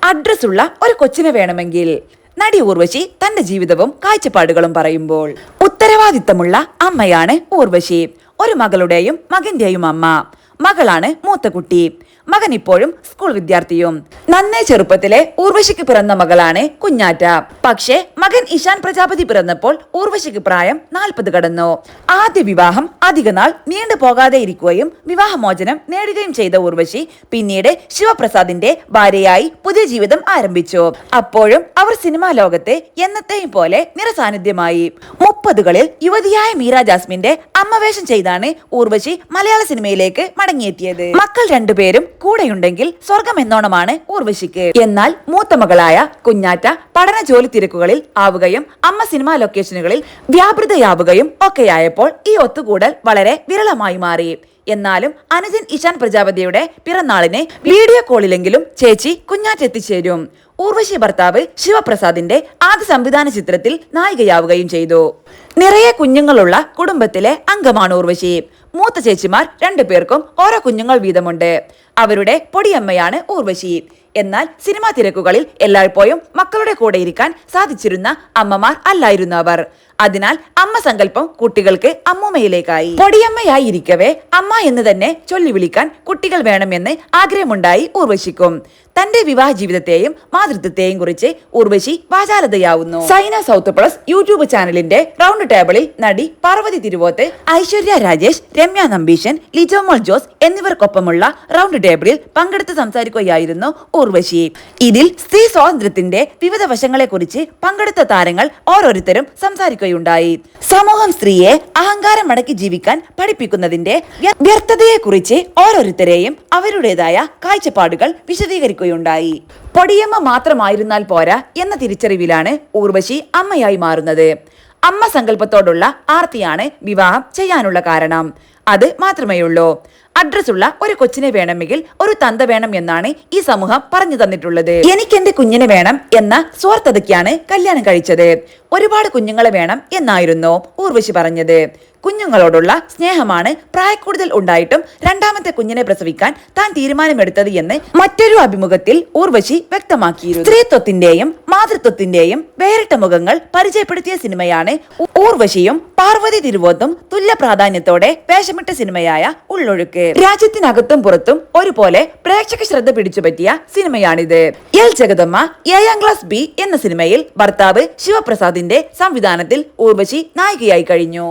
അഡ്രസ്സുള്ള ഒരു കൊച്ചിനെ വേണമെങ്കിൽ. നടി ഊർവശി തന്റെ ജീവിതവും കാഴ്ചപ്പാടുകളും പറയുമ്പോൾ. ഉത്തരവാദിത്തമുള്ള അമ്മയാണ് ഊർവശി. ഒരു മകളുടെയും മകന്റെയും അമ്മ. മകളാണ് മൂത്ത കുട്ടി. മകൻ ഇപ്പോഴും സ്കൂൾ വിദ്യാർത്ഥിയും. നന്നേ ചെറുപ്പത്തിലെ ഊർവശിക്ക് പിറന്ന മകളാണ് കുഞ്ഞാറ്റ. പക്ഷേ മകൻ ഇഷാൻ പ്രജാപതി പിറന്നപ്പോൾ ഊർവശിക്ക് പ്രായം 40 കടന്നു. ആദ്യ വിവാഹം അധികനാൾ നീണ്ടു പോകാതെ ഇരിക്കുകയും വിവാഹമോചനം നേടുകയും ചെയ്ത ഊർവശി പിന്നീട് ശിവപ്രസാദിന്റെ ഭാര്യയായി പുതിയ ജീവിതം ആരംഭിച്ചു. അപ്പോഴും അവർ സിനിമാ ലോകത്തെ എന്നത്തെയും പോലെ നിറസാന്നിധ്യമായി. 30കളിൽ യുവതിയായ മീര ജാസ്മിന്റെ അമ്മവേഷം ചെയ്താണ് ഊർവശി മലയാള സിനിമയിലേക്ക് മടങ്ങിയെത്തിയത്. മക്കൾ രണ്ടുപേരും കൂടെയുണ്ടെങ്കിൽ സ്വർഗം എന്നോണമാണ് ഊർവശിക്ക്. എന്നാൽ മൂത്ത മകളായ കുഞ്ഞാറ്റ പഠന ജോലി തിരക്കുകളിൽ ആവുകയും അമ്മ സിനിമാ ലൊക്കേഷനുകളിൽ വ്യാപൃതയാവുകയും ഒക്കെയായപ്പോൾ ഈ ഒത്തുകൂടൽ വളരെ വിരളമായി മാറി. എന്നാലും അനുജൻ ഇഷാൻ പ്രജാപതിയുടെ പിറന്നാളിന് വീഡിയോ കോളിലെങ്കിലും ചേച്ചി കുഞ്ഞാറ്റ എത്തിച്ചേരും. ഊർവശി ഭർത്താവ് ശിവപ്രസാദിന്റെ ആദ്യ സംവിധാന ചിത്രത്തിൽ നായികയാവുകയും ചെയ്തു. നിറയെ കുഞ്ഞുങ്ങളുള്ള കുടുംബത്തിലെ അംഗമാണ് ഊർവശി. മൂത്ത ചേച്ചിമാർ 2 പേർക്കും ഓരോ കുഞ്ഞുങ്ങൾ വീതമുണ്ട്. അവരുടെ പൊടിയമ്മയാണ് ഊർവശി. എന്നാൽ സിനിമാ തിരക്കുകളിൽ എല്ലായ്പ്പോഴും മക്കളുടെ കൂടെ ഇരിക്കാൻ സാധിച്ചിരുന്ന അമ്മമാർ അല്ലായിരുന്നു അവർ. അതിനാൽ അമ്മ സങ്കല്പം കുട്ടികൾക്ക് അമ്മൂമ്മയിലേക്കായി. പൊടിയമ്മയായി ഇരിക്കവേ അമ്മ എന്ന് തന്നെ ചൊല്ലി വിളിക്കാൻ കുട്ടികൾ വേണമെന്ന് ആഗ്രഹമുണ്ടായി ഊർവശിക്കും. തന്റെ വിവാഹ ജീവിതത്തെയും മാതൃത്വത്തെയും കുറിച്ച് ഊർവശി വാചാലതയാവുന്നു. സൈന സൗത്ത് പ്ലസ് യൂട്യൂബ് ചാനലിന്റെ റൗണ്ട് ടേബിളിൽ നടി പാർവതി തിരുവോത്ത്, ഐശ്വര്യ രാജേഷ്, രമ്യ നമ്പീശൻ, ലിജോമോൾ ജോസ് എന്നിവർക്കൊപ്പമുള്ള റൗണ്ട് ടേബിളിൽ പങ്കെടുത്ത് സംസാരിക്കുകയായിരുന്നു ഊർവശി. ഇതിൽ സ്ത്രീ സ്വാതന്ത്ര്യത്തിന്റെ വിവിധ വശങ്ങളെ കുറിച്ച് പങ്കെടുത്ത താരങ്ങൾ ഓരോരുത്തരും സംസാരിക്കുകയുണ്ടായി. സമൂഹം സ്ത്രീയെ അഹങ്കാരം അടക്കി ജീവിക്കാൻ പഠിപ്പിക്കുന്നതിന്റെ വ്യർത്ഥതയെ കുറിച്ച് ഓരോരുത്തരെയും അവരുടേതായ കാഴ്ചപ്പാടുകൾ വിശദീകരിക്കുകയുണ്ടായി. പൊടിയമ്മ മാത്രമായിരുന്നാൽ പോരാ എന്ന തിരിച്ചറിവിലാണ് ഊർവശി അമ്മയായി മാറുന്നത്. അമ്മ സങ്കല്പത്തോടുള്ള ആർത്തിയാണ് വിവാഹം ചെയ്യാനുള്ള കാരണം. അത് മാത്രമേയുള്ളൂ. അഡ്രസ്സുള്ള ഒരു കൊച്ചിനെ വേണമെങ്കിൽ ഒരു തന്ത വേണം എന്നാണ് ഈ സമൂഹം പറഞ്ഞു തന്നിട്ടുള്ളത്. എനിക്കെന്റെ കുഞ്ഞിനെ വേണം എന്ന സ്വാർത്ഥതയ്ക്കാണ് കല്യാണം കഴിച്ചത്. ഒരുപാട് കുഞ്ഞുങ്ങളെ വേണം എന്നായിരുന്നു ഊർവശി പറഞ്ഞത്. കുഞ്ഞുങ്ങളോടുള്ള സ്നേഹമാണ് പ്രായക്കൂടുതൽ ഉണ്ടായിട്ടും രണ്ടാമത്തെ കുഞ്ഞിനെ പ്രസവിക്കാൻ താൻ തീരുമാനമെടുത്തത് എന്ന് മറ്റൊരു അഭിമുഖത്തിൽ ഊർവശി വ്യക്തമാക്കിയിരുന്നു. സ്ത്രീത്വത്തിന്റെയും മാതൃത്വത്തിന്റെയും വേറിട്ട മുഖങ്ങൾ പരിചയപ്പെടുത്തിയ സിനിമയാണ് ഊർവശിയും പാർവതി തിരുവോത്തും തുല്യ പ്രാധാന്യത്തോടെ വേഷമിട്ട സിനിമയായ ഉള്ളൊഴുക്ക്. രാജ്യത്തിനകത്തും പുറത്തും ഒരുപോലെ പ്രേക്ഷക ശ്രദ്ധ പിടിച്ചുപറ്റിയ സിനിമയാണിത്. എൽ ജഗദമ്മ 7ാം ക്ലാസ് ബി എന്ന സിനിമയിൽ ഭർത്താവ് ശിവപ്രസാദിന്റെ സംവിധാനത്തിൽ ഊർവശി നായികയായി കഴിഞ്ഞു.